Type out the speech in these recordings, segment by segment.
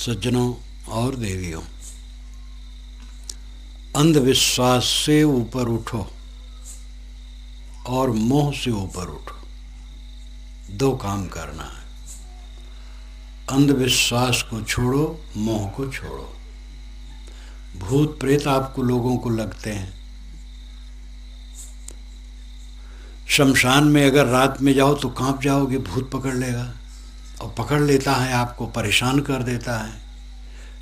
सज्जनों और देवियों, अंधविश्वास से ऊपर उठो और मोह से ऊपर उठो। दो काम करना है, अंधविश्वास को छोड़ो, मोह को छोड़ो। भूत प्रेत आपको लोगों को लगते हैं। शमशान में अगर रात में जाओ तो कांप जाओगे, भूत पकड़ लेगा और पकड़ लेता है, आपको परेशान कर देता है।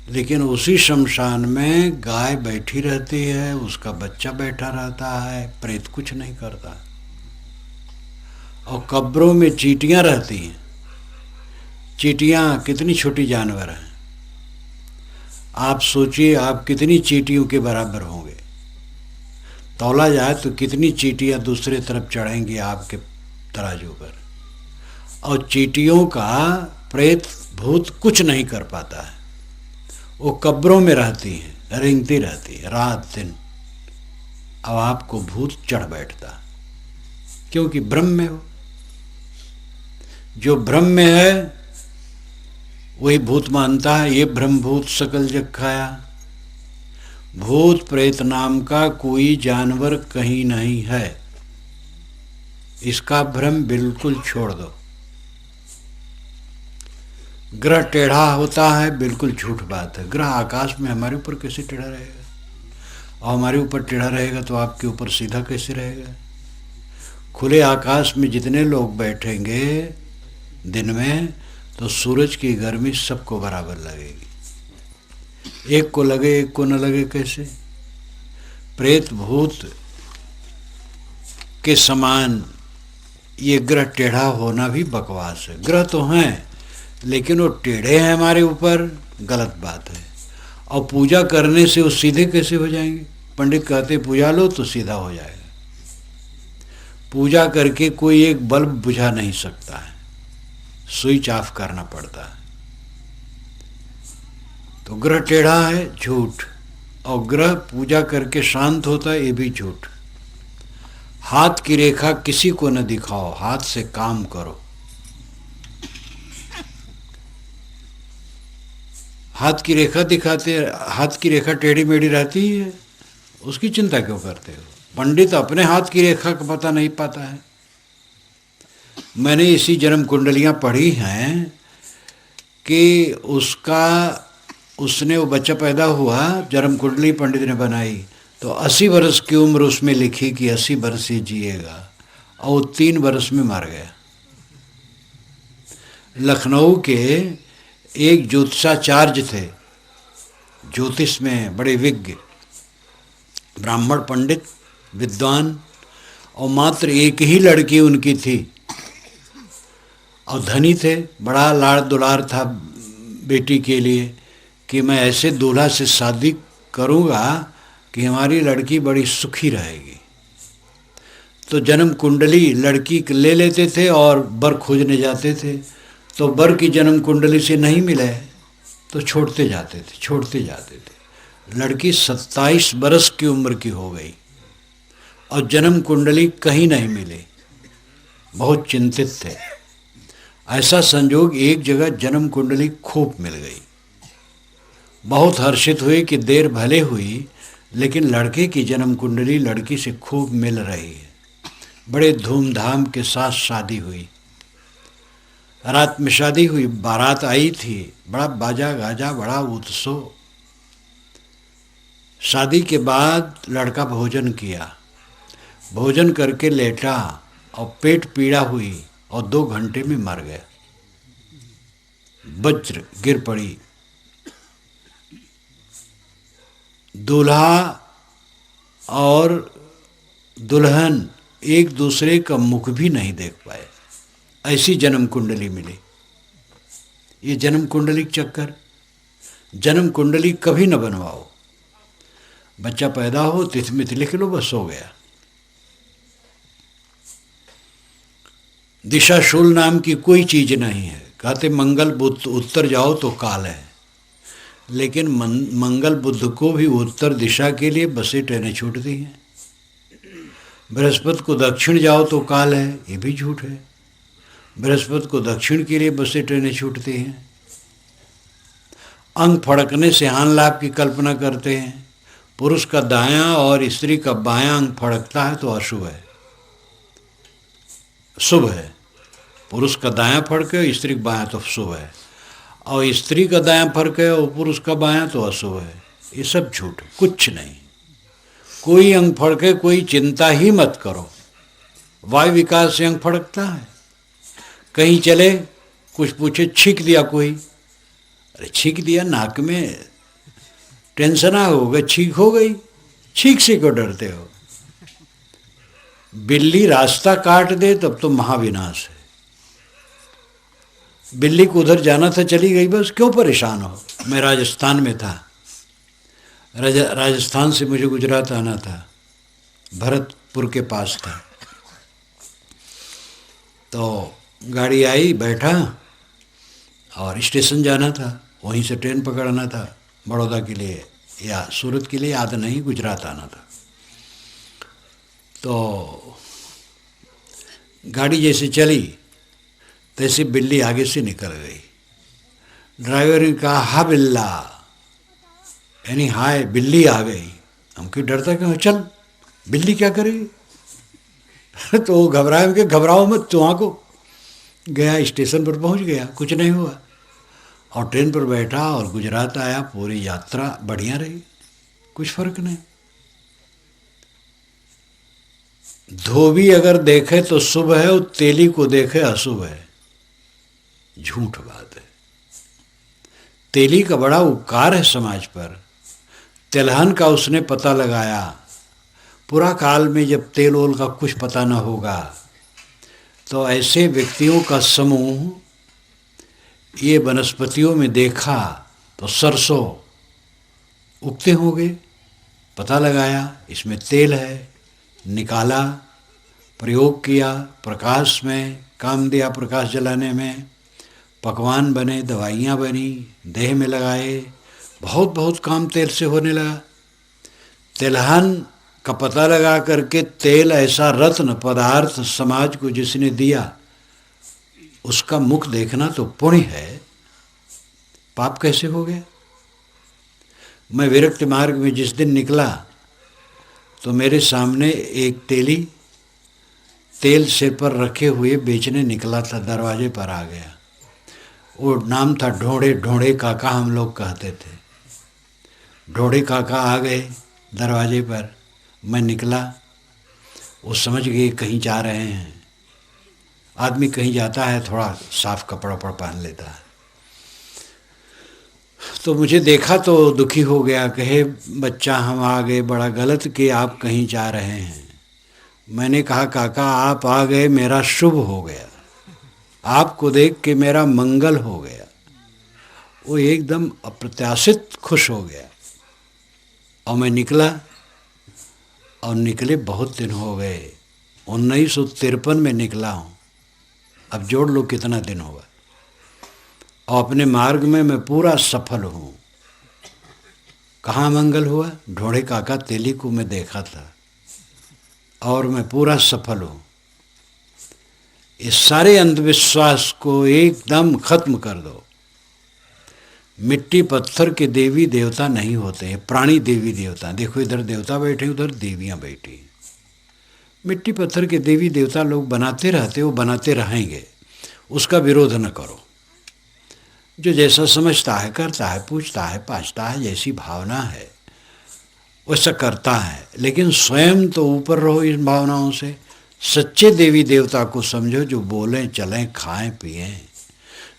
लेकिन उसी शमशान में गाय बैठी रहती है, उसका बच्चा बैठा रहता है, प्रेत कुछ नहीं करता। और कब्रों में चींटियां रहती हैं। चींटियां कितनी छोटी जानवर हैं, आप सोचिए आप कितनी चींटियों के बराबर होंगे। तौला जाए तो कितनी चींटियां दूसरे तरफ चढ़ेंगी आपके तराजू पर। और चींटियों का प्रेत भूत कुछ नहीं कर पाता है। वो कब्रों में रहती हैं, रेंगती रहती है रात दिन। अब आपको भूत चढ़ बैठता, क्योंकि भ्रम में हो। जो भ्रम में है वही भूत मानता है। ये भ्रम भूत सकल जग खाया। भूत प्रेत नाम का कोई जानवर कहीं नहीं है। इसका भ्रम बिल्कुल छोड़ दो। ग्रह टेढ़ा होता है, बिल्कुल झूठ बात है। ग्रह आकाश में हमारे ऊपर कैसे टेढ़ा रहेगा? और हमारे ऊपर टेढ़ा रहेगा तो आपके ऊपर सीधा कैसे रहेगा? खुले आकाश में जितने लोग बैठेंगे दिन में, तो सूरज की गर्मी सबको बराबर लगेगी। एक को लगे एक को न लगे, कैसे? प्रेत भूत के समान ये ग्रह टेढ़ा होना भी बकवास है। ग्रह तो हैं लेकिन वो टेढ़े हैं हमारे ऊपर, गलत बात है। और पूजा करने से वो सीधे कैसे हो जाएंगे? पंडित कहते पूजा लो तो सीधा हो जाएगा। पूजा करके कोई एक बल्ब बुझा नहीं सकता है, स्विच ऑफ करना पड़ता है। तो ग्रह टेढ़ा है, झूठ। और ग्रह पूजा करके शांत होता है, ये भी झूठ। हाथ की रेखा किसी को न दिखाओ, हाथ से काम करो। हाथ की रेखा दिखाते, हाथ की रेखा टेढ़ी मेढ़ी रहती है, उसकी चिंता क्यों करते हो? पंडित अपने हाथ की रेखा का पता नहीं पाता है। मैंने इसी जन्म कुंडलियाँ पढ़ी हैं कि उसने वो बच्चा पैदा हुआ, जन्म कुंडली पंडित ने बनाई तो 80 वर्ष की उम्र उसमें लिखी कि 80 वर्ष ही जिएगा, और वो 3 वर्ष में मर गया। लखनऊ के एक ज्योतिषाचार्य थे, ज्योतिष में बड़े विज्ञ, ब्राह्मण पंडित विद्वान, और मात्र एक ही लड़की उनकी थी। और धनी थे, बड़ा लाड़ दुलार था बेटी के लिए कि मैं ऐसे दूल्हा से शादी करूँगा कि हमारी लड़की बड़ी सुखी रहेगी। तो जन्म कुंडली लड़की ले लेते थे और वर खोजने जाते थे। तो वर की जन्म कुंडली से नहीं मिले तो छोड़ते जाते थे। लड़की 27 बरस की उम्र की हो गई और जन्म कुंडली कहीं नहीं मिली। बहुत चिंतित थे। ऐसा संजोग एक जगह जन्म कुंडली खूब मिल गई। बहुत हर्षित हुए कि देर भले हुई, लेकिन लड़के की जन्म कुंडली लड़की से खूब मिल रही है। बड़े धूमधाम के साथ शादी हुई। रात में शादी हुई, बारात आई थी, बड़ा बाजा गाजा, बड़ा उत्सव। शादी के बाद लड़का भोजन किया, भोजन करके लेटा और पेट पीड़ा हुई और 2 घंटे में मर गया। वज्र गिर पड़ी। दूल्हा और दुल्हन एक दूसरे का मुख भी नहीं देख पाए, ऐसी जन्म कुंडली मिली। ये जन्म कुंडली चक्कर। जन्म कुंडली कभी न बनवाओ। बच्चा पैदा हो, तिथि मिति लिख लो, बस हो गया। दिशा शूल नाम की कोई चीज नहीं है। कहते मंगल बुध उत्तर जाओ तो काल है, लेकिन मंगल बुध को भी उत्तर दिशा के लिए बसें ट्रेनें छूटती हैं। बृहस्पति को दक्षिण जाओ तो काल है, ये भी झूठ है। बृहस्पति को दक्षिण के लिए बसें ट्रेनें छूटती हैं। अंग फड़कने से हानि लाभ की कल्पना करते हैं। पुरुष का दायां और स्त्री का बायां अंग फड़कता है तो अशुभ है, शुभ है। पुरुष का दायां फड़के और स्त्री का बायां तो शुभ है, और स्त्री का दायां फड़के और पुरुष का बायां तो अशुभ है। ये सब झूठ, कुछ नहीं। कोई अंग फड़के कोई चिंता ही मत करो। वायु विकास से अंग फड़कता है। कहीं चले, कुछ पूछे, छींक दिया कोई, अरे छींक दिया, नाक में टेंशन आ हो गई, छींक हो गई, छींक से क्यों डरते हो? बिल्ली रास्ता काट दे तब तो महाविनाश है। बिल्ली को उधर जाना था, चली गई, बस क्यों परेशान हो? मैं राजस्थान में था, राजस्थान से मुझे गुजरात आना था, भरतपुर के पास था। तो गाड़ी आई, बैठा और स्टेशन जाना था, वहीं से ट्रेन पकड़ना था बड़ौदा के लिए या सूरत के लिए, याद नहीं, गुजरात आना था। तो गाड़ी जैसे चली तैसे बिल्ली आगे से निकल गई। ड्राइवर ने कहा, हा बिल्ला, यानी हाय बिल्ली आ गई। हम क्यों डरता क्यों, चल बिल्ली क्या करेगी? तो वो घबराए कि घबराओ मत, तो वहाँ को गया, स्टेशन पर पहुँच गया, कुछ नहीं हुआ, और ट्रेन पर बैठा और गुजरात आया। पूरी यात्रा बढ़िया रही, कुछ फर्क नहीं। धोबी अगर देखे तो शुभ है, और तेली को देखे अशुभ है, झूठ बात है। तेली का बड़ा उपकार है समाज पर। तिलहन का उसने पता लगाया। पूरा काल में जब तेल ओल का कुछ पता न होगा तो ऐसे व्यक्तियों का समूह ये वनस्पतियों में देखा तो सरसों उगते होंगे, पता लगाया इसमें तेल है, निकाला, प्रयोग किया, प्रकाश में काम दिया, प्रकाश जलाने में, पकवान बने, दवाइयाँ बनी, देह में लगाए, बहुत बहुत काम तेल से होने लगा। तिलहन का पता लगा करके तेल ऐसा रत्न पदार्थ समाज को जिसने दिया, उसका मुख देखना तो पुण्य है, पाप कैसे हो गया? मैं विरक्त मार्ग में जिस दिन निकला तो मेरे सामने एक तेली तेल सिर पर रखे हुए बेचने निकला था, दरवाजे पर आ गया। वो नाम था ढोड़े, ढोड़े काका हम लोग कहते थे। ढोड़े काका आ गए दरवाजे पर, मैं निकला, वो समझ गए कहीं जा रहे हैं। आदमी कहीं जाता है थोड़ा साफ कपड़ा पहन लेता है। तो मुझे देखा तो दुखी हो गया, कहे बच्चा हम आ गए, बड़ा गलत कि आप कहीं जा रहे हैं। मैंने कहा काका आप आ गए, मेरा शुभ हो गया, आपको देख के मेरा मंगल हो गया। वो एकदम अप्रत्याशित खुश हो गया। और मैं निकला, और निकले बहुत दिन हो गए, 1953 में निकला हूँ, अब जोड़ लो कितना दिन होगा। और अपने मार्ग में मैं पूरा सफल हूँ। कहाँ मंगल हुआ? ढोड़े काका तेली को मैं देखा था, और मैं पूरा सफल हूँ। इस सारे अंधविश्वास को एकदम खत्म कर दो। मिट्टी पत्थर के देवी देवता नहीं होते हैं, प्राणी देवी देवता। देखो इधर देवता बैठे, उधर देवियाँ बैठी। मिट्टी पत्थर के देवी देवता लोग बनाते रहते, वो बनाते रहेंगे, उसका विरोध न करो। जो जैसा समझता है करता है, पूछता है पाछता है, जैसी भावना है वैसा करता है, लेकिन स्वयं तो ऊपर रहो इन भावनाओं से। सच्चे देवी देवता को समझो, जो बोलें चलें खाएं पिएं,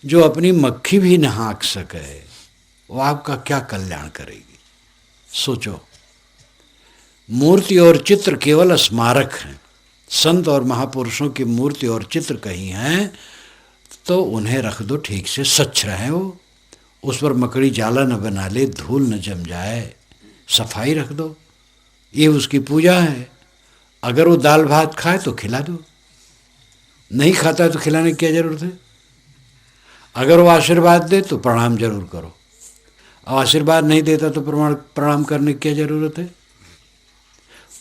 जो अपनी मक्खी भी न हाँक सके, वो आपका क्या कल्याण करेगी? सोचो। मूर्ति और चित्र केवल स्मारक हैं। संत और महापुरुषों की मूर्ति और चित्र कहीं हैं तो उन्हें रख दो ठीक से, स्वच्छ रहे वो, उस पर मकड़ी जाला न बना ले, धूल न जम जाए, सफाई रख दो, ये उसकी पूजा है। अगर वो दाल भात खाए तो खिला दो, नहीं खाता है तो खिलाने की क्या ज़रूरत है? अगर वो आशीर्वाद दे तो प्रणाम जरूर करो, और आशीर्वाद नहीं देता तो प्रणाम करने की क्या ज़रूरत है?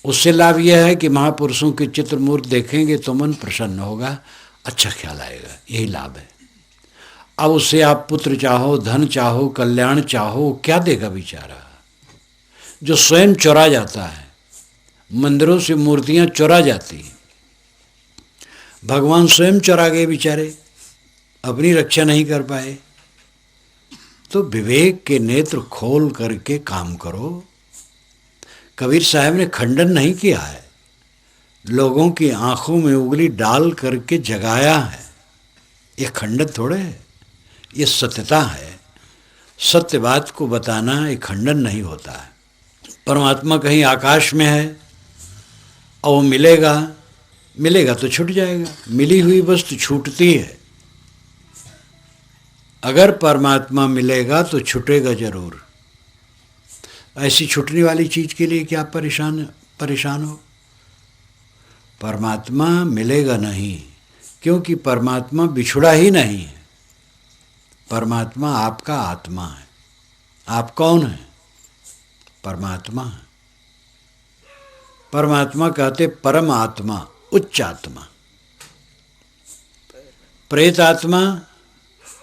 उससे लाभ यह है कि महापुरुषों के चित्र मूर्ति देखेंगे तो मन प्रसन्न होगा, अच्छा ख्याल आएगा, यही लाभ है। अब उससे आप पुत्र चाहो, धन चाहो, कल्याण चाहो, क्या देगा बेचारा? जो स्वयं चुरा जाता है, मंदिरों से मूर्तियां चुरा जाती हैं, भगवान स्वयं चुरा गए बेचारे, अपनी रक्षा नहीं कर पाए। तो विवेक के नेत्र खोल करके काम करो। कबीर साहब ने खंडन नहीं किया है, लोगों की आंखों में उंगली डाल करके जगाया है। ये खंडन थोड़े है, ये सत्यता है। सत्य बात को बताना ये खंडन नहीं होता है। परमात्मा कहीं आकाश में है और वो मिलेगा, मिलेगा तो छूट जाएगा। मिली हुई वस्तु छूटती है। अगर परमात्मा मिलेगा तो छूटेगा जरूर। ऐसी छूटने वाली चीज़ के लिए क्या परेशान हो? परमात्मा मिलेगा नहीं, क्योंकि परमात्मा बिछुड़ा ही नहीं है। परमात्मा आपका आत्मा है। आप कौन है? परमात्मा है। परमात्मा कहते परम आत्मा, उच्च आत्मा। प्रेत आत्मा,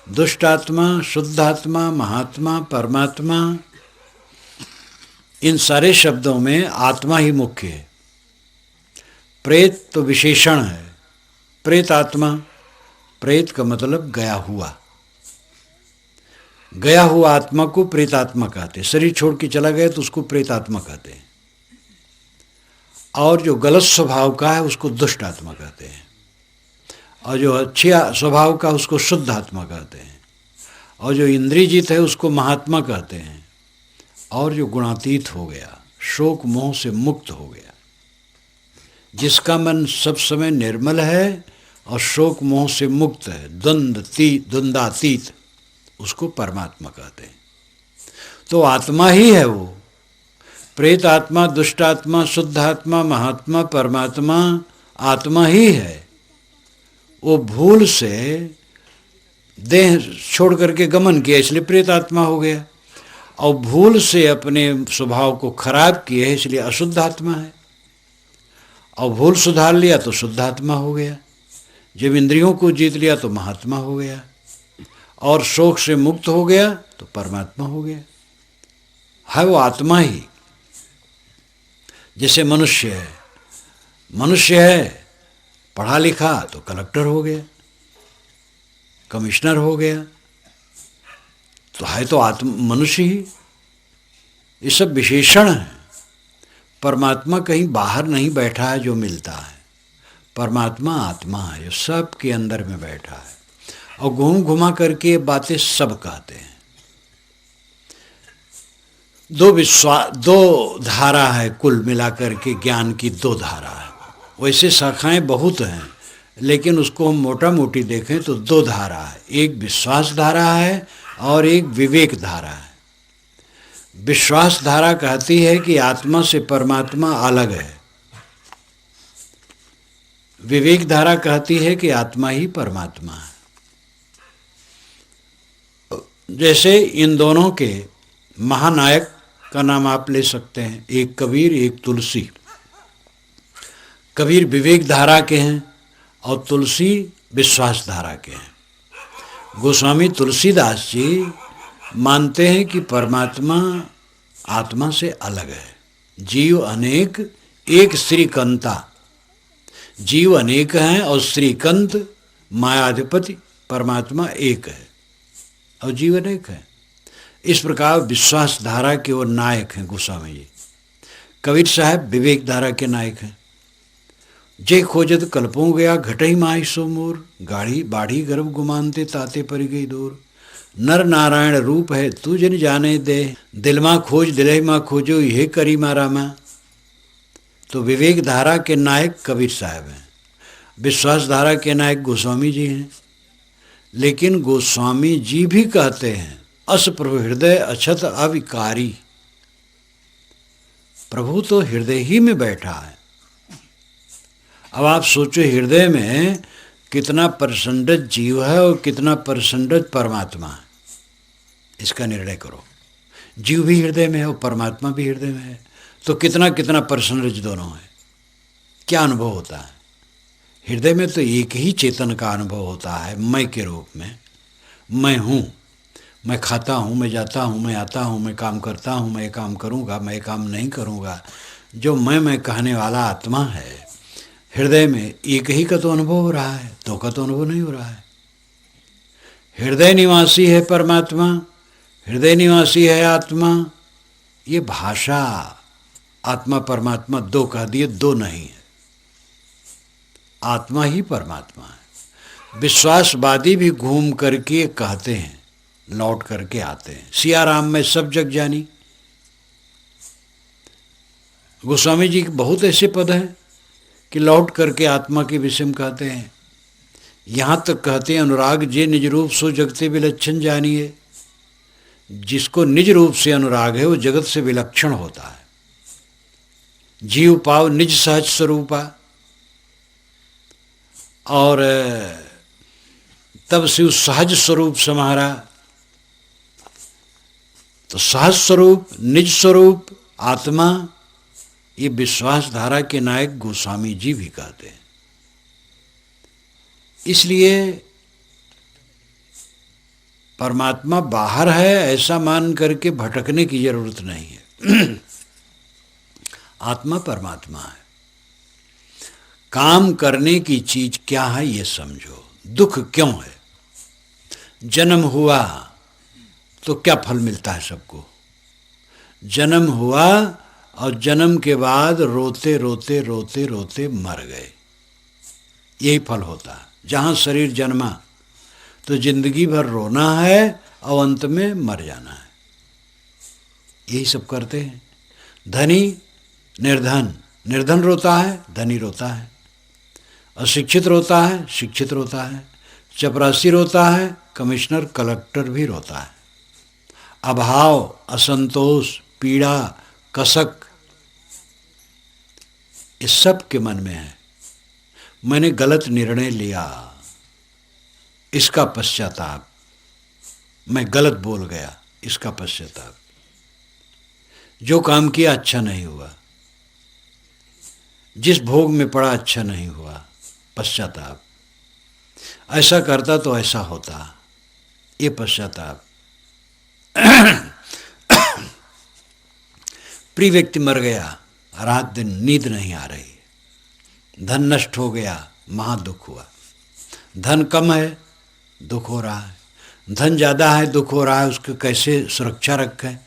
दुष्ट आत्मा, शुद्ध आत्मा, महात्मा, परमात्मा, इन सारे शब्दों में आत्मा ही मुख्य है। प्रेत तो विशेषण है। प्रेत आत्मा, प्रेत का मतलब गया हुआ। गया हुआ आत्मा को प्रेतात्मा कहते हैं। शरीर छोड़ के चला गया तो उसको प्रेतात्मा कहते हैं। और जो गलत स्वभाव का है उसको दुष्ट आत्मा कहते हैं। और जो अच्छे स्वभाव का उसको शुद्ध आत्मा कहते हैं। और जो इंद्रियजित है उसको महात्मा कहते हैं। और जो गुणातीत हो गया, शोक मोह से मुक्त हो गया, जिसका मन सब समय निर्मल है और शोक मोह से मुक्त है, द्वंद्वातीत, उसको परमात्मा कहते हैं। तो आत्मा ही है वो। प्रेत आत्मा, दुष्ट आत्मा, शुद्ध आत्मा, महात्मा, परमात्मा आत्मा ही है। वो भूल से देह छोड़ करके गमन किया, इसलिए प्रेत आत्मा हो गया। और भूल से अपने स्वभाव को खराब किए, इसलिए अशुद्ध आत्मा है। और भूल सुधार लिया तो शुद्ध आत्मा हो गया। जब इंद्रियों को जीत लिया तो महात्मा हो गया। और शोक से मुक्त हो गया तो परमात्मा हो गया। है वो आत्मा ही। जैसे मनुष्य है, मनुष्य है, पढ़ा लिखा तो कलेक्टर हो गया, कमिश्नर हो गया, तो है तो मनुष्य ही। ये सब विशेषण है। परमात्मा कहीं बाहर नहीं बैठा है जो मिलता है। परमात्मा आत्मा है जो सबके अंदर में बैठा है। और घूम घुमा करके ये बातें सब कहते हैं। दो धारा है, कुल मिलाकर के ज्ञान की दो धारा है। वैसे शाखाएं बहुत हैं, लेकिन उसको हम मोटा मोटी देखें तो दो धारा है। एक विश्वास धारा है और एक विवेक धारा है। विश्वास धारा कहती है कि आत्मा से परमात्मा अलग है। विवेक धारा कहती है कि आत्मा ही परमात्मा है। जैसे इन दोनों के महानायक का नाम आप ले सकते हैं, एक कबीर, एक तुलसी। कबीर विवेक धारा के हैं और तुलसी विश्वास धारा के हैं। गोस्वामी तुलसीदास जी मानते हैं कि परमात्मा आत्मा से अलग है। जीव अनेक, एक श्रीकंता। जीव अनेक हैं और श्रीकंत मायाधिपति परमात्मा एक है और जीव अनेक है। इस प्रकार विश्वास धारा के वो नायक हैं गोस्वामी जी। कबीर साहब विवेक धारा के नायक हैं। जे खोजत कल्पों गया घटई माई सो मोर, गाढ़ी बाढ़ी गर्भ गुमानते ताते पर गई दूर। नर नारायण रूप है तू जन जाने दे, दिल माँ खोज दिलहि माँ खोजो यह करी मारा माँ। तो विवेक धारा के नायक कबीर साहब हैं। विश्वास धारा के नायक गोस्वामी जी हैं। लेकिन गोस्वामी जी भी कहते हैं अस प्रभु हृदय अछत अविकारी। प्रभु तो हृदय ही में बैठा है। अब आप सोचो हृदय में कितना परसेंटेज जीव है और कितना परसेंटेज परमात्मा है, इसका निर्णय करो। जीव भी हृदय में है और परमात्मा भी हृदय में है, तो कितना कितना परसेंटेज दोनों है। क्या अनुभव होता है? हृदय में तो एक ही चेतन का अनुभव होता है, मैं के रूप में। मैं हूँ, मैं खाता हूँ, मैं जाता हूँ, मैं आता हूँ, मैं काम करता हूँ, मैं ये काम करूँगा, मैं ये काम नहीं करूँगा, जो मैं कहने वाला आत्मा है हृदय में, एक ही का तो अनुभव हो रहा है, दो का तो अनुभव नहीं हो रहा है। हृदय निवासी है परमात्मा, हृदय निवासी है आत्मा, ये भाषा आत्मा परमात्मा दो कह दिए, दो नहीं है, आत्मा ही परमात्मा है। विश्वासवादी भी घूम करके कहते हैं, लौट करके आते हैं, सिया राम में सब जग जानी। गोस्वामी जी के बहुत ऐसे पद हैं कि लौट करके आत्मा के विषय में कहते हैं। यहाँ तक कहते हैं, अनुराग जे निज रूप सो जगते विलक्षण जानिए। जिसको निज रूप से अनुराग है वो जगत से विलक्षण होता है। जीव पाव निज सहज स्वरूपा, और तब शिव सहज स्वरूप समारा। तो सहज स्वरूप, निज स्वरूप, आत्मा, ये विश्वास धारा के नायक गोस्वामी जी भी कहते हैं। इसलिए परमात्मा बाहर है ऐसा मान करके भटकने की जरूरत नहीं है। आत्मा परमात्मा है। काम करने की चीज क्या है ये समझो। दुख क्यों है? जन्म हुआ तो क्या फल मिलता है सबको? जन्म हुआ और जन्म के बाद रोते रोते रोते रोते मर गए, यही फल होता है। जहाँ शरीर जन्मा तो जिंदगी भर रोना है और अंत में मर जाना है, यही सब करते हैं। धनी निर्धन, निर्धन रोता है, धनी रोता है। अशिक्षित रोता है, शिक्षित रोता है। चपरासी रोता है, कमिश्नर कलेक्टर भी रोता है। अभाव, असंतोष, पीड़ा, कसक, इस सब के मन में है। मैंने गलत निर्णय लिया, इसका पश्चाताप। मैं गलत बोल गया, इसका पश्चाताप। जो काम किया अच्छा नहीं हुआ, जिस भोग में पड़ा अच्छा नहीं हुआ, पश्चाताप। ऐसा करता तो ऐसा होता, ये पश्चाताप। प्रिय व्यक्ति मर गया, रात दिन नींद नहीं आ रही। धन नष्ट हो गया, महा दुख हुआ। धन कम है, दुख हो रहा है। धन ज़्यादा है, दुख हो रहा है। उसको कैसे सुरक्षा रखें?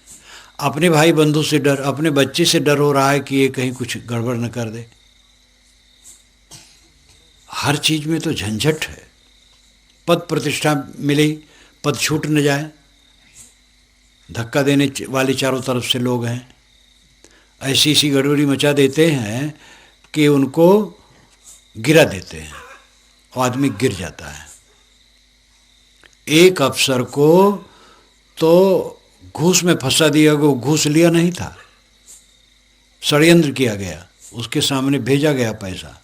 अपने भाई बंधु से डर, अपने बच्चे से डर हो रहा है कि ये कहीं कुछ गड़बड़ न कर दे। हर चीज में तो झंझट है। पद प्रतिष्ठा मिली, पद छूट न जाए, धक्का देने वाले चारों तरफ से लोग हैं। ऐसी ऐसी गड़बड़ी मचा देते हैं कि उनको गिरा देते हैं और आदमी गिर जाता है। एक अफसर को तो घूस में फंसा दिया गया, घूस लिया नहीं था, षड्यंत्र किया गया, उसके सामने भेजा गया पैसा,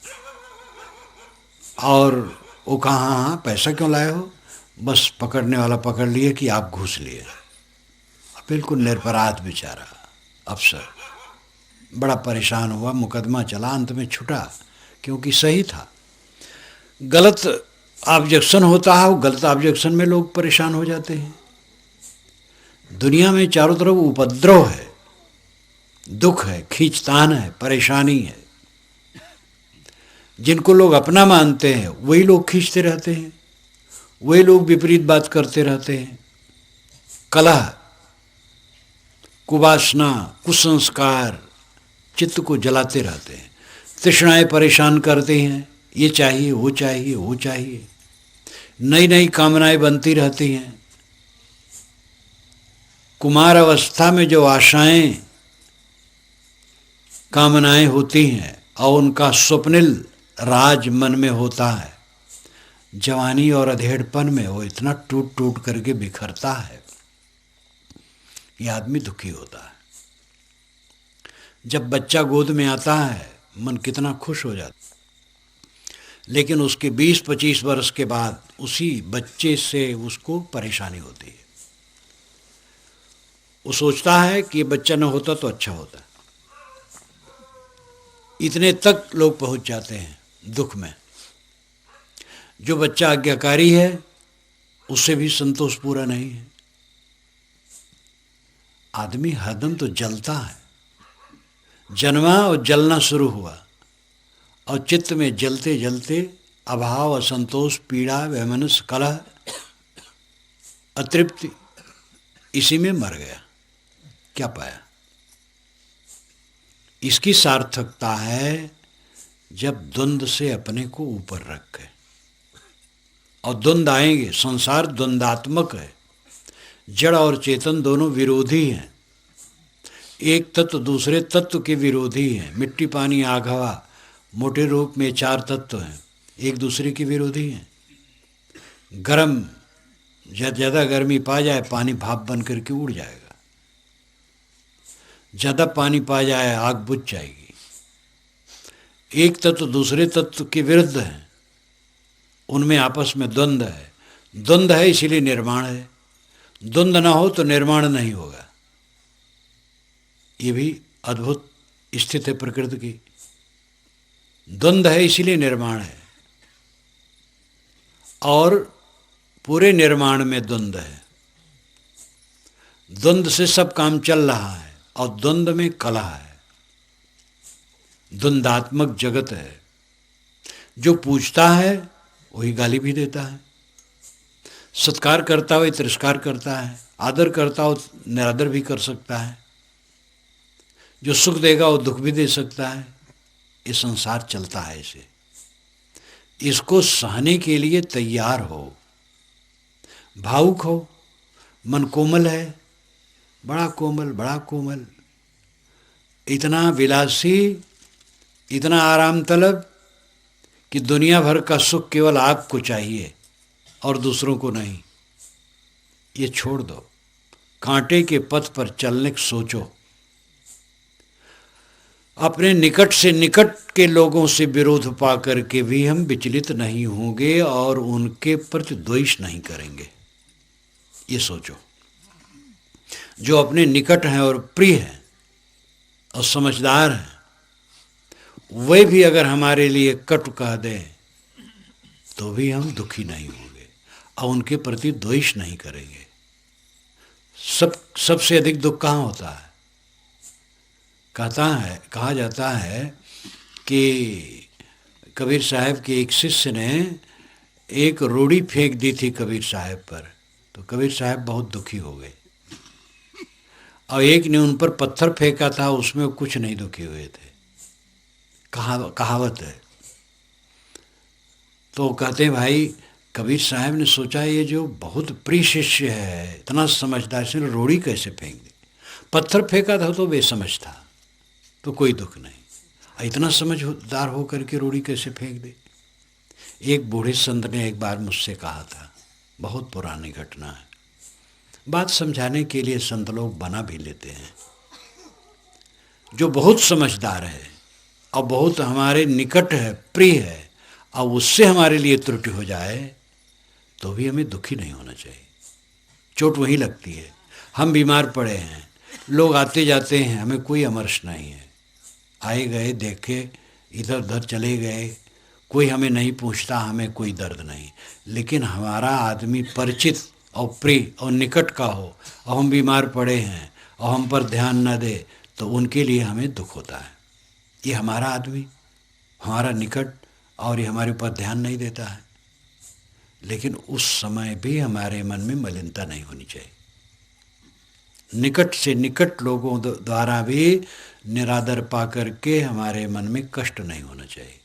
और वो कहा हाँ पैसा क्यों लाए हो? बस पकड़ने वाला पकड़ लिए कि आप घूस लिए। बिल्कुल निरपराध बेचारा अफसर, बड़ा परेशान हुआ, मुकदमा चला, अंत में छुटा क्योंकि सही था। गलत ऑब्जेक्शन होता है, वो गलत ऑब्जेक्शन में लोग परेशान हो जाते हैं। दुनिया में चारों तरफ उपद्रव है, दुख है, खींचतान है, परेशानी है। जिनको लोग अपना मानते हैं वही लोग खींचते रहते हैं, वही लोग विपरीत बात करते रहते हैं। कलह, कुवासना, कुसंस्कार चित्त को जलाते रहते हैं। तृष्णाएं परेशान करते हैं, ये चाहिए, वो चाहिए, वो चाहिए। नई नई कामनाएं बनती रहती हैं। कुमार अवस्था में जो आशाएं, कामनाएं होती हैं और उनका स्वप्निल राज मन में होता है, जवानी और अधेड़पन में वो इतना टूट टूट करके बिखरता है, ये आदमी दुखी होता है। जब बच्चा गोद में आता है मन कितना खुश हो जाता, लेकिन उसके 20-25 वर्ष के बाद उसी बच्चे से उसको परेशानी होती है। वो सोचता है कि ये बच्चा न होता तो अच्छा होता। इतने तक लोग पहुंच जाते हैं दुख में। जो बच्चा आज्ञाकारी है उससे भी संतोष पूरा नहीं है। आदमी हरदम तो जलता है, जन्मा और जलना शुरू हुआ, और चित्त में जलते जलते अभाव, असंतोष, पीड़ा, वैमनस्य, कलह, अतृप्ति, इसी में मर गया। क्या पाया? इसकी सार्थकता है जब द्वंद्व से अपने को ऊपर रखे। और द्वंद्व आएंगे, संसार द्वंद्वात्मक है, जड़ और चेतन दोनों विरोधी हैं। एक तत्व दूसरे तत्व के विरोधी हैं। मिट्टी, पानी, आग, हवा, मोटे रूप में 4 तत्व हैं, एक दूसरे के विरोधी हैं। गर्म, ज़्यादा गर्मी पा जाए पानी भाप बन करके उड़ जाएगा, ज़्यादा पानी पा जाए आग बुझ जाएगी। एक तत्व दूसरे तत्व के विरुद्ध है, उनमें आपस में द्वंद्व है। द्वंद्व है इसीलिए निर्माण है, द्वंद्व ना हो तो निर्माण नहीं होगा। ये भी अद्भुत स्थिति है प्रकृति की। द्वंद्व है इसीलिए निर्माण है, और पूरे निर्माण में द्वंद्व है। द्वंद्व से सब काम चल रहा है, और द्वंद्व में कलह है। द्वंद्वात्मक जगत है। जो पूछता है वही गाली भी देता है, सत्कार करता हो तिरस्कार करता है, आदर करता हो निरादर भी कर सकता है, जो सुख देगा वो दुख भी दे सकता है। ये संसार चलता है इसे। इसको सहने के लिए तैयार हो, भावुक हो। मन कोमल है, बड़ा कोमल, बड़ा कोमल, इतना विलासी, इतना आराम तलब कि दुनिया भर का सुख केवल आपको चाहिए और दूसरों को नहीं। ये छोड़ दो, कांटे के पथ पर चलने की सोचो। अपने निकट से निकट के लोगों से विरोध पा करके भी हम विचलित नहीं होंगे और उनके प्रति द्वेष नहीं करेंगे। ये सोचो। जो अपने निकट हैं और प्रिय हैं और समझदार हैं, वे भी अगर हमारे लिए कटु कह दें तो भी हम दुखी नहीं होंगे और उनके प्रति द्वेष नहीं करेंगे। सबसे अधिक दुख कहाँ होता है? कहा जाता है कि कबीर साहब के एक शिष्य ने एक रोड़ी फेंक दी थी कबीर साहब पर, तो कबीर साहब बहुत दुखी हो गए। और एक ने उन पर पत्थर फेंका था, उसमें कुछ नहीं दुखी हुए थे। कहावत है। तो कहते हैं भाई कबीर साहब ने सोचा ये जो बहुत प्रिय शिष्य है, इतना समझदार, इसने रोड़ी कैसे फेंक दी? पत्थर फेंका था तो बेसमझ था, तो कोई दुख नहीं। इतना समझदार हो करके रोड़ी कैसे फेंक दे? एक बूढ़े संत ने एक बार मुझसे कहा था, बहुत पुरानी घटना है, बात समझाने के लिए संत लोग बना भी लेते हैं। जो बहुत समझदार है और बहुत हमारे निकट है, प्रिय है, और उससे हमारे लिए त्रुटि हो जाए तो भी हमें दुखी नहीं होना चाहिए। चोट वहीं लगती है। हम बीमार पड़े हैं, लोग आते जाते हैं, हमें कोई अमर्ष नहीं है, आए गए, देखे, इधर उधर चले गए, कोई हमें नहीं पूछता, हमें कोई दर्द नहीं। लेकिन हमारा आदमी परिचित और प्रिय और निकट का हो और हम बीमार पड़े हैं और हम पर ध्यान न दे तो उनके लिए हमें दुख होता है। ये हमारा आदमी, हमारा निकट, और ये हमारे ऊपर ध्यान नहीं देता है। लेकिन उस समय भी हमारे मन में मलिनता नहीं होनी चाहिए। निकट से निकट लोगों द्वारा भी निरादर पा करके हमारे मन में कष्ट नहीं होना चाहिए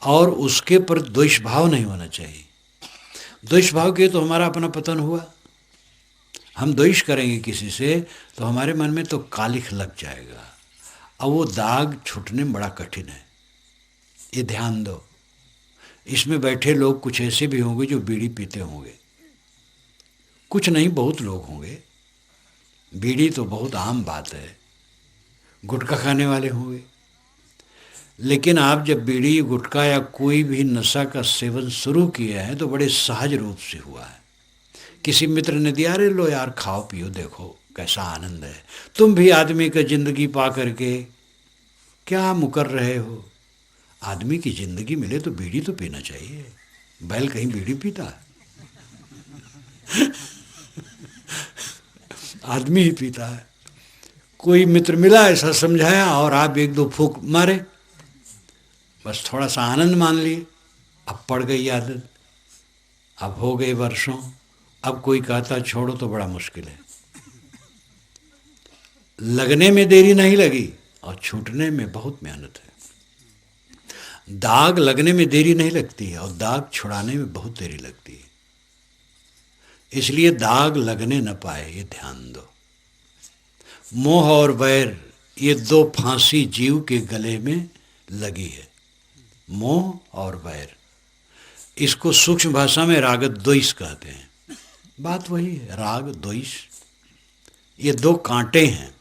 और उसके पर द्वेष भाव नहीं होना चाहिए। द्वेष भाव के तो हमारा अपना पतन हुआ। हम द्वेष करेंगे किसी से तो हमारे मन में तो कालिख लग जाएगा और वो दाग छूटने में बड़ा कठिन है। ये ध्यान दो। इसमें बैठे लोग कुछ ऐसे भी होंगे जो बीड़ी पीते होंगे, कुछ नहीं बहुत लोग होंगे। बीड़ी तो बहुत आम बात है, गुटखा खाने वाले होंगे। लेकिन आप जब बीड़ी, गुटखा या कोई भी नशा का सेवन शुरू किए हैं तो बड़े सहज रूप से हुआ है। किसी मित्र ने दिया, अरे लो यार खाओ पियो, देखो कैसा आनंद है। तुम भी आदमी का जिंदगी पा करके क्या मुकर रहे हो? आदमी की ज़िंदगी मिले तो बीड़ी तो पीना चाहिए। बैल कहीं बीड़ी पीता है? आदमी ही पीता है। कोई मित्र मिला, ऐसा समझाया और आप एक दो फूंक मारे, बस थोड़ा सा आनंद मान लिए, अब पड़ गई आदत, अब हो गए वर्षों। अब कोई कहता छोड़ो तो बड़ा मुश्किल है। लगने में देरी नहीं लगी और छूटने में बहुत मेहनत है। दाग लगने में देरी नहीं लगती है और दाग छुड़ाने में बहुत देरी लगती है। इसलिए दाग लगने न पाए ये ध्यान दो। मोह और वैर ये दो फांसी जीव के गले में लगी है। मोह और वैर, इसको सूक्ष्म भाषा में राग द्वेष कहते हैं। बात वही है, राग द्वेष ये दो कांटे हैं,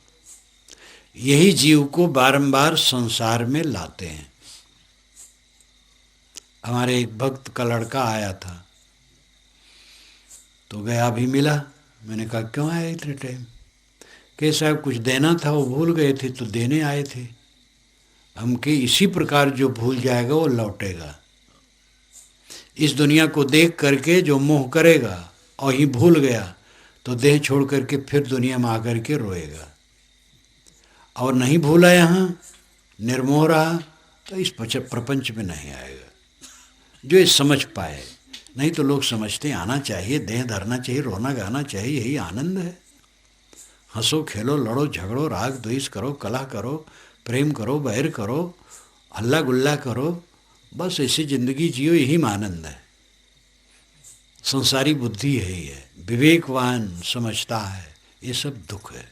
यही जीव को बारंबार संसार में लाते हैं। हमारे एक भक्त का लड़का आया था, तो गया भी मिला। मैंने कहा क्यों आया इतने टाइम? कि साहब कुछ देना था, वो भूल गए थे तो देने आए थे। हम के इसी प्रकार जो भूल जाएगा वो लौटेगा। इस दुनिया को देख करके जो मोह करेगा और ही भूल गया तो देह छोड़ करके फिर दुनिया में आकर के रोएगा। और नहीं भूला यहाँ, निर्मोह रहा, तो इस प्रपंच में नहीं आएगा। जो ये समझ पाए, नहीं तो लोग समझते हैं आना चाहिए, देह धरना चाहिए, रोना गाना चाहिए, यही आनंद है। हंसो खेलो, लड़ो झगड़ो, राग द्वेष करो, कलह करो, प्रेम करो, बैर करो, हल्ला गुल्ला करो, बस ऐसी ज़िंदगी जियो, यही में आनंद है। संसारी बुद्धि यही है। विवेकवान समझता है ये सब दुख है।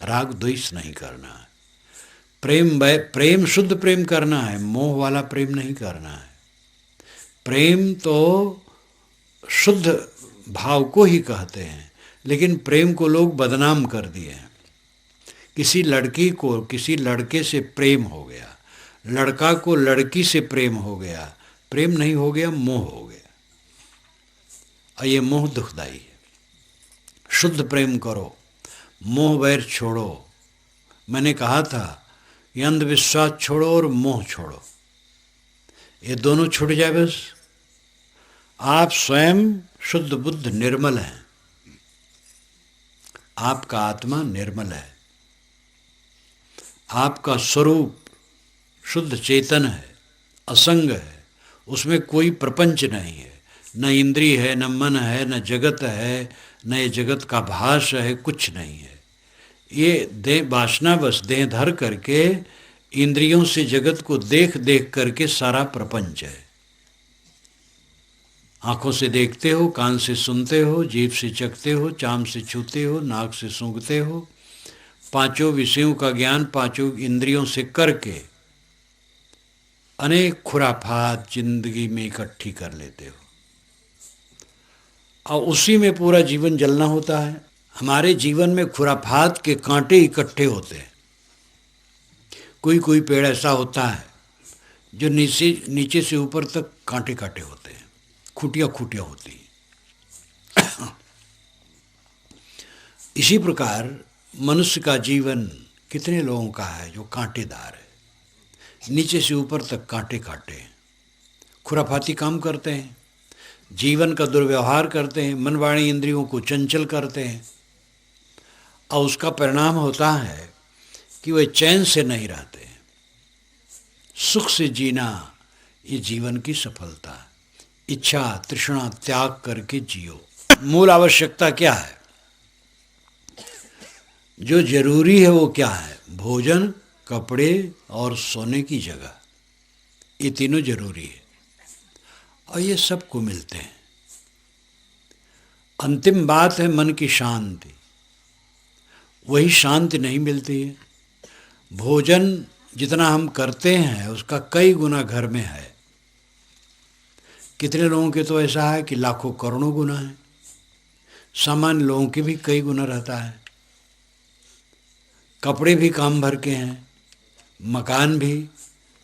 राग द्वेष नहीं करना है, प्रेम शुद्ध प्रेम करना है, मोह वाला प्रेम नहीं करना है। प्रेम तो शुद्ध भाव को ही कहते हैं, लेकिन प्रेम को लोग बदनाम कर दिए हैं। किसी लड़की को किसी लड़के से प्रेम हो गया, लड़का को लड़की से प्रेम हो गया, प्रेम नहीं हो गया, मोह हो गया। और ये मोह दुखदाई है। शुद्ध प्रेम करो, मोह वैर छोड़ो। मैंने कहा था ये अंधविश्वास छोड़ो और मोह छोड़ो, ये दोनों छूट जाए बस। आप स्वयं शुद्ध बुद्ध निर्मल हैं, आपका आत्मा निर्मल है, आपका स्वरूप शुद्ध चेतन है, असंग है, उसमें कोई प्रपंच नहीं है, न इंद्रिय है, न मन है, न जगत है, न ये जगत का भास है, कुछ नहीं है। ये देह वासना बस देह धर करके इंद्रियों से जगत को देख देख करके सारा प्रपंच है। आँखों से देखते हो, कान से सुनते हो, जीभ से चखते हो, चाम से छूते हो, नाक से सूंघते हो, पांचों विषयों का ज्ञान पांचों इंद्रियों से करके अनेक खुराफात जिंदगी में इकट्ठी कर लेते हो और उसी में पूरा जीवन जलना होता है। हमारे जीवन में खुराफात के कांटे इकट्ठे होते हैं। कोई कोई पेड़ ऐसा होता है जो नीचे से ऊपर तक कांटे कांटे होते हैं, खूटियाँ खूटियाँ होती हैं। इसी प्रकार मनुष्य का जीवन कितने लोगों का है जो कांटेदार है, नीचे से ऊपर तक कांटे कांटे, खुराफाती काम करते हैं, जीवन का दुर्व्यवहार करते हैं, मन वाणी इंद्रियों को चंचल करते हैं और उसका परिणाम होता है कि वे चैन से नहीं रहते। सुख से जीना ये जीवन की सफलता है। इच्छा तृष्णा त्याग करके जियो। मूल आवश्यकता क्या है? जो जरूरी है वो क्या है? भोजन, कपड़े और सोने की जगह, ये तीनों जरूरी है और ये सबको मिलते हैं। अंतिम बात है मन की शांति, वही शांति नहीं मिलती है। भोजन जितना हम करते हैं उसका कई गुना घर में है। कितने लोगों के तो ऐसा है कि लाखों करोड़ों गुना है, सामान्य लोगों के भी कई गुना रहता है। कपड़े भी काम भर के हैं, मकान भी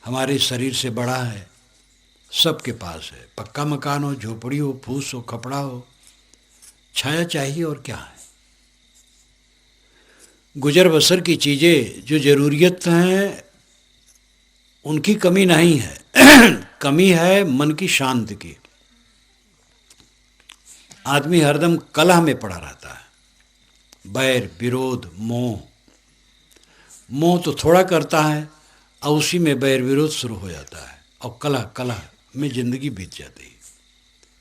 हमारे शरीर से बड़ा है, सबके पास है। पक्का मकान हो, झोपड़ी हो, फूस हो, कपड़ा हो, छाया चाहिए और क्या है। गुजर बसर की चीज़ें जो ज़रूरियत हैं उनकी कमी नहीं है। कमी है मन की शांति की। आदमी हरदम कलह में पड़ा रहता है, बैर विरोध मोह। मोह तो थोड़ा करता है और उसी में बैर विरोध शुरू हो जाता है और कलह कलह में जिंदगी बीत जाती है।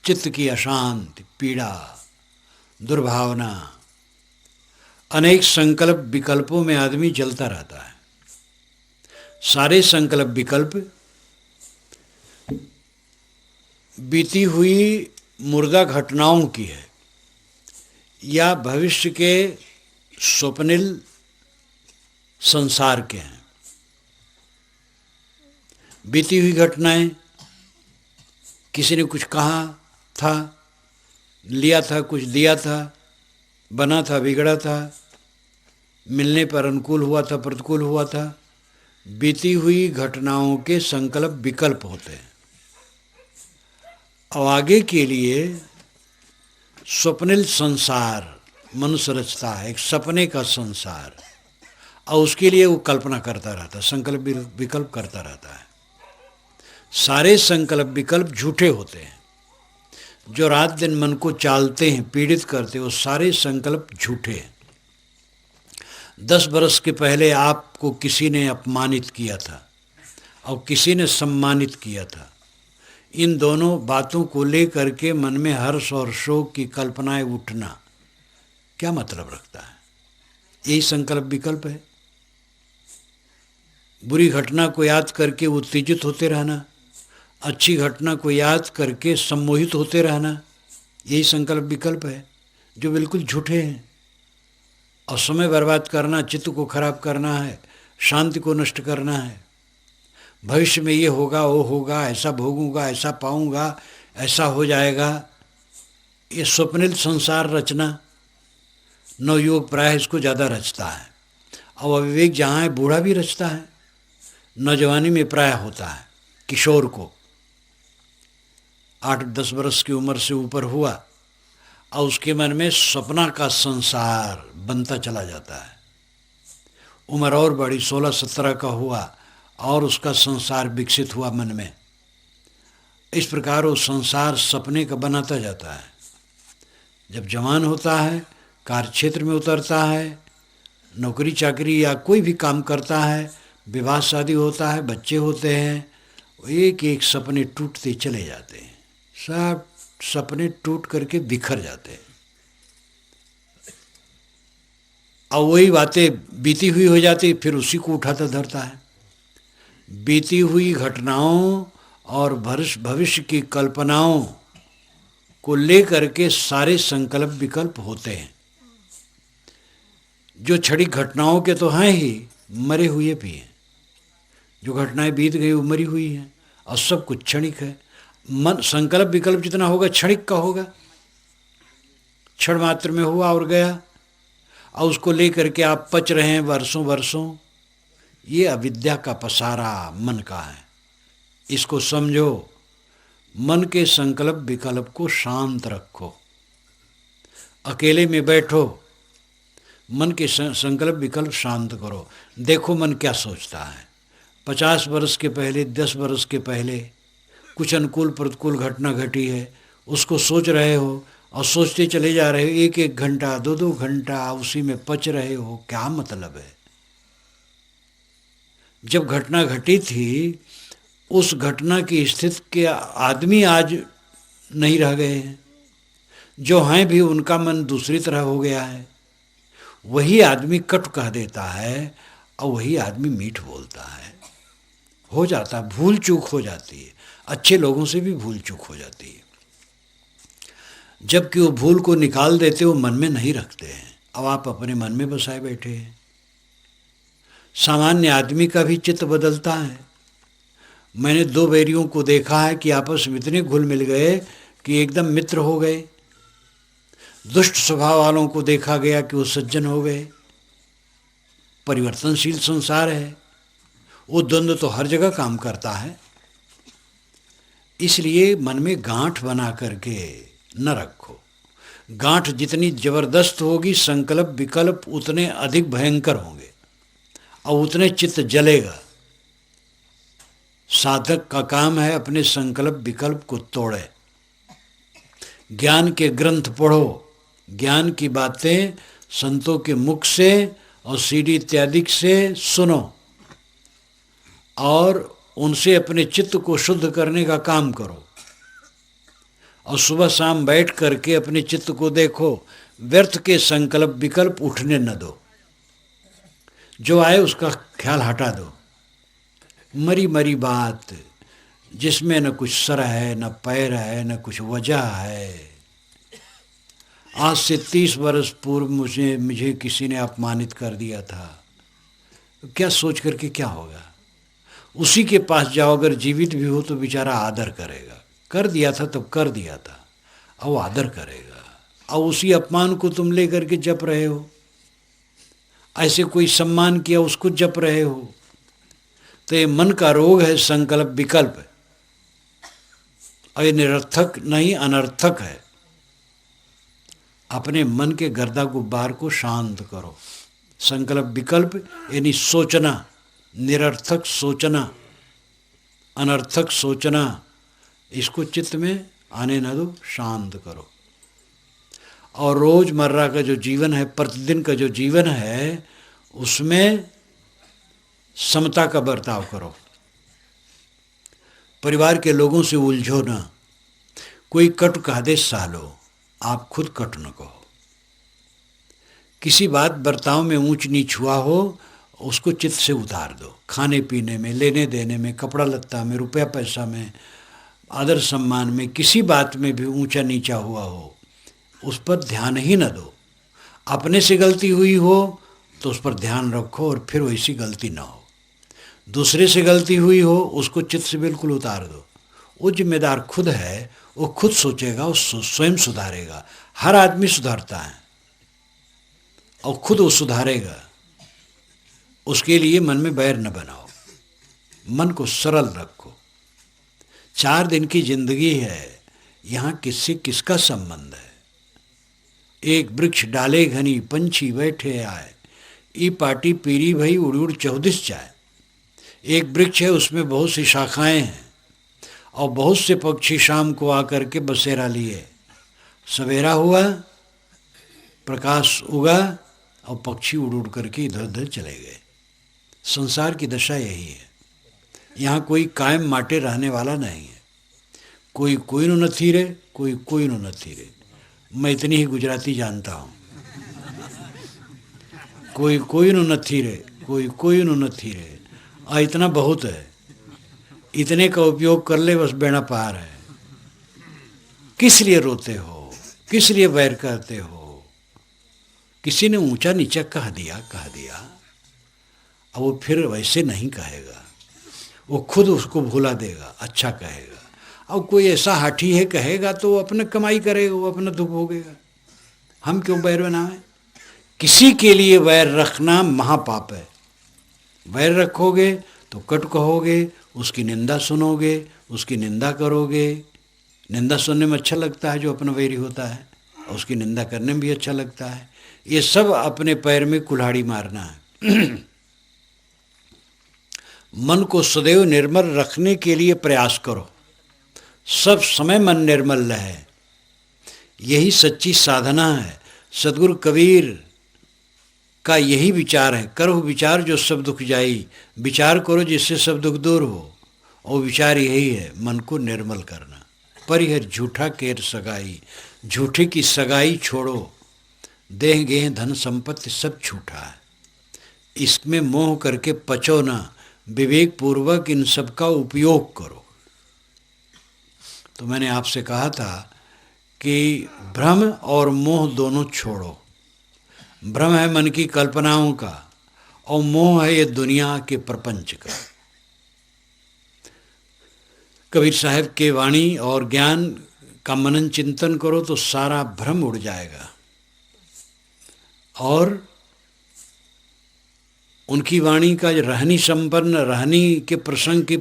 चित्त की अशांति, पीड़ा, दुर्भावना, अनेक संकल्प विकल्पों में आदमी जलता रहता है। सारे संकल्प विकल्प बीती हुई मुर्दा घटनाओं की है या भविष्य के स्वप्निल संसार के हैं। बीती हुई घटनाएं, किसी ने कुछ कहा था, लिया था, कुछ दिया था, बना था, बिगड़ा था, मिलने पर अनुकूल हुआ था, प्रतिकूल हुआ था। बीती हुई घटनाओं के संकल्प विकल्प होते हैं। और आगे के लिए स्वप्निल संसार मनुष्य रचता है, एक सपने का संसार, और उसके लिए वो कल्पना करता रहता है, संकल्प विकल्प करता रहता है। सारे संकल्प विकल्प झूठे होते हैं। जो रात दिन मन को चालते हैं, पीड़ित करते हैं, वो सारे संकल्प झूठे हैं। 10 बरस के पहले आपको किसी ने अपमानित किया था और किसी ने सम्मानित किया था। इन दोनों बातों को लेकर के मन में हर्ष और शोक की कल्पनाएं उठना क्या मतलब रखता है? यही संकल्प विकल्प है। बुरी घटना को याद करके उत्तेजित होते रहना, अच्छी घटना को याद करके सम्मोहित होते रहना, यही संकल्प विकल्प है जो बिल्कुल झूठे हैं। और समय बर्बाद करना, चित्त को खराब करना है, शांति को नष्ट करना है। भविष्य में ये होगा, वो होगा, ऐसा भोगूंगा, ऐसा पाऊंगा, ऐसा हो जाएगा, ये स्वप्निल संसार रचना नवयुवक प्राय इसको ज़्यादा रचता है। और अविवेक जहाँ है बूढ़ा भी रचता है। नौजवानी में प्राय होता है, किशोर को 8-10 बरस की उम्र से ऊपर हुआ और उसके मन में सपना का संसार बनता चला जाता है। उम्र और बड़ी 16-17 का हुआ और उसका संसार विकसित हुआ मन में। इस प्रकार वो संसार सपने का बनाता जाता है। जब जवान होता है, कार्यक्षेत्र में उतरता है, नौकरी चाकरी या कोई भी काम करता है, विवाह शादी होता है, बच्चे होते हैं, एक एक सपने टूटते चले जाते हैं। सब सपने टूट करके बिखर जाते हैं और वही बातें बीती हुई हो जाती, फिर उसी को उठाता धरता है। बीती हुई घटनाओं और भविष्य की कल्पनाओं को लेकर के सारे संकल्प विकल्प होते हैं। जो क्षणिक घटनाओं के तो हैं ही, मरे हुए भी हैं। जो घटनाएं बीत गई वो मरी हुई हैं और सब कुछ क्षणिक है। मन संकल्प विकल्प जितना होगा क्षणिक का होगा, क्षण मात्र में हुआ और गया, और उसको लेकर के आप पच रहे हैं वर्षों वर्षों। ये अविद्या का पसारा मन का है। इसको समझो। मन के संकल्प विकल्प को शांत रखो। अकेले में बैठो, मन के संकल्प विकल्प शांत करो। देखो मन क्या सोचता है। 50 वर्ष के पहले, 10 वर्ष के पहले कुछ अनुकूल प्रतिकूल घटना घटी है, उसको सोच रहे हो और सोचते चले जा रहे हो, 1-1 घंटा 2-2 घंटा उसी में पच रहे हो। क्या मतलब है? जब घटना घटी थी, उस घटना की स्थिति के आदमी आज नहीं रह गए हैं। जो हैं भी उनका मन दूसरी तरह हो गया है। वही आदमी कट कह देता है और वही आदमी मीठ बोलता है। हो जाता, भूल चूक हो जाती है। अच्छे लोगों से भी भूल चूक हो जाती है। जबकि वो भूल को निकाल देते, वो मन में नहीं रखते हैं। अब आप अपने मन में बसाए बैठे हैं। सामान्य आदमी का भी चित्त बदलता है। मैंने 2 बैरियों को देखा है कि आपस में इतने घुल मिल गए कि एकदम मित्र हो गए। दुष्ट स्वभाव वालों को देखा गया कि वो सज्जन हो गए। परिवर्तनशील संसार है, वो द्वंद्व तो हर जगह काम करता है। इसलिए मन में गांठ बना करके न रखो। गांठ जितनी जबरदस्त होगी, संकल्प विकल्प उतने अधिक भयंकर होंगे और उतने चित्त जलेगा। साधक का काम है अपने संकल्प विकल्प को तोड़े। ज्ञान के ग्रंथ पढ़ो, ज्ञान की बातें संतों के मुख से और सीडी इत्यादि से सुनो और उनसे अपने चित्त को शुद्ध करने का काम करो। और सुबह शाम बैठ करके अपने चित्त को देखो, व्यर्थ के संकल्प विकल्प उठने न दो, जो आए उसका ख्याल हटा दो। मरी मरी बात जिसमें न कुछ सर है, न पैर है, न कुछ वजह है। आज से 30 वर्ष पूर्व मुझे किसी ने अपमानित कर दिया था, तो क्या सोच करके क्या होगा? उसी के पास जाओ, अगर जीवित भी हो तो बेचारा आदर करेगा। कर दिया था तब कर दिया था, अब आदर करेगा। और उसी अपमान को तुम ले करके जप रहे हो, ऐसे कोई सम्मान किया उसको जप रहे हो। तो ये मन का रोग है, संकल्प विकल्प, और ये निरर्थक नहीं अनर्थक है। अपने मन के गर्दा गुब्बार को शांत करो। संकल्प विकल्प यानी सोचना, निरर्थक सोचना, अनर्थक सोचना, इसको चित्त में आने न दो, शांत करो। और रोज़मर्रा का जो जीवन है, प्रतिदिन का जो जीवन है, उसमें समता का बर्ताव करो। परिवार के लोगों से उलझो ना। कोई कटु कह दे सालो, आप खुद कटु न कहो। किसी बात बर्ताव में ऊंच नीच हुआ हो, उसको चित्त से उतार दो। खाने पीने में, लेने देने में, कपड़ा लत्ता में, रुपया पैसा में, आदर सम्मान में, किसी बात में भी ऊंचा नीचा हुआ हो, उस पर ध्यान ही न दो। अपने से गलती हुई हो तो उस पर ध्यान रखो और फिर वैसी गलती ना हो। दूसरे से गलती हुई हो, उसको चित्त से बिल्कुल उतार दो। वो जिम्मेदार खुद है, वो खुद सोचेगा, वो स्वयं सुधारेगा। हर आदमी सुधारता है और खुद वो सुधारेगा। उसके लिए मन में बैर न बनाओ, मन को सरल रखो। 4 दिन की जिंदगी है, यहाँ किससे किसका संबंध है? एक वृक्ष डाले घनी, पंछी बैठे आए, ई पाटी पीरी भई उड़ उड़ 14 जाए। एक वृक्ष है, उसमें बहुत सी शाखाएं हैं और बहुत से पक्षी शाम को आकर के बसेरा लिए। सवेरा हुआ, प्रकाश उगा और पक्षी उड़ उड़ करके इधर उधर चले गए। संसार की दशा यही है। यहाँ कोई कायम माटे रहने वाला नहीं है। कोई कोई नो नथी रे, कोई कोई नो नथी रे। मैं इतनी ही गुजराती जानता हूँ। कोई कोई नो नथी रे, कोई कोई नो नथी रे। इतना बहुत है, इतने का उपयोग कर ले बस बेड़ा पार है। किस लिए रोते हो, किस लिए वैर करते हो? किसी ने ऊंचा नीचा कह दिया, अब वो फिर वैसे नहीं कहेगा, वो खुद उसको भुला देगा, अच्छा कहेगा। अब कोई ऐसा हाठी है कहेगा तो वो अपना कमाई करेगा, वो अपना दुख भोगेगा। हम क्यों वैर बनाएं? किसी के लिए वैर रखना महापाप है। वैर रखोगे तो कटु कहोगे, उसकी निंदा सुनोगे, उसकी निंदा करोगे। निंदा सुनने में अच्छा लगता है जो अपना वैरी होता है, और उसकी निंदा करने में भी अच्छा लगता है। ये सब अपने पैर में कुल्हाड़ी मारना है। मन को सदैव निर्मल रखने के लिए प्रयास करो। सब समय मन निर्मल रहे, यही सच्ची साधना है। सद्गुरु कबीर का यही विचार है, करो विचार जो सब दुख जाई। विचार करो जिससे सब दुख दूर हो, और विचार यही है, मन को निर्मल करना। परिहर झूठा केर सगाई, झूठे की सगाई छोड़ो। देह गेह धन संपत्ति सब झूठा है, इसमें मोह करके पचो ना। विवेक पूर्वक इन सब का उपयोग करो। तो मैंने आपसे कहा था कि भ्रम और मोह दोनों छोड़ो। भ्रम है मन की कल्पनाओं का, और मोह है ये दुनिया के प्रपंच का। कबीर साहब के वाणी और ज्ञान का मनन चिंतन करो तो सारा भ्रम उड़ जाएगा। और उनकी वाणी का रहनी संपन्न रहनी के प्रसंग की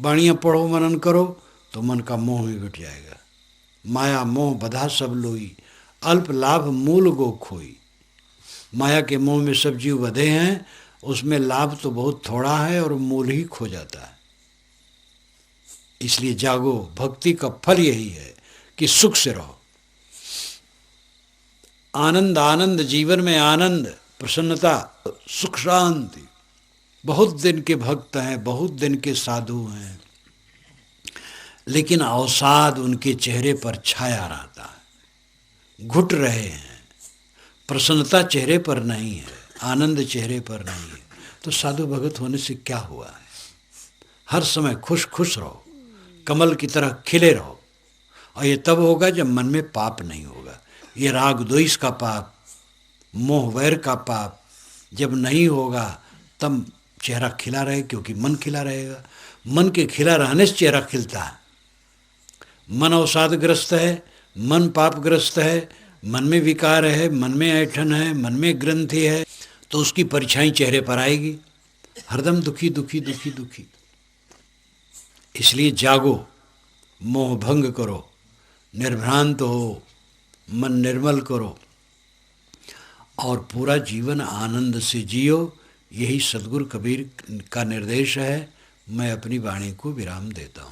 वाणियाँ पढ़ो, मनन करो तो मन का मोह भी मिट जाएगा। माया मोह बधा सब लोई, अल्प लाभ मूल गो खोई। माया के मोह में सब जीव बधे हैं, उसमें लाभ तो बहुत थोड़ा है और मूल ही खो जाता है। इसलिए जागो, भक्ति का फल यही है कि सुख से रहो। आनंद आनंद, जीवन में आनंद, प्रसन्नता, सुख शांति। बहुत दिन के भक्त हैं, बहुत दिन के साधु हैं, लेकिन अवसाद उनके चेहरे पर छाया रहता है, घुट रहे हैं, प्रसन्नता चेहरे पर नहीं है, आनंद चेहरे पर नहीं है। तो साधु भगत होने से क्या हुआ है? हर समय खुश खुश रहो, कमल की तरह खिले रहो। और ये तब होगा जब मन में पाप नहीं होगा। ये राग द्वेष का पाप, मोह वैर का पाप जब नहीं होगा तब चेहरा खिला रहे, क्योंकि मन खिला रहेगा। मन के खिला रहने से चेहरा खिलता है। मन अवसादग्रस्त है, मन पापग्रस्त है, मन में विकार है, मन में ऐंठन है, मन में ग्रंथि है, तो उसकी परछाई चेहरे पर आएगी। हरदम दुखी दुखी दुखी दुखी। इसलिए जागो, मोह भंग करो, निर्भ्रांत हो, मन निर्मल करो और पूरा जीवन आनंद से जियो। यही सद्गुरु कबीर का निर्देश है। मैं अपनी वाणी को विराम देता हूँ।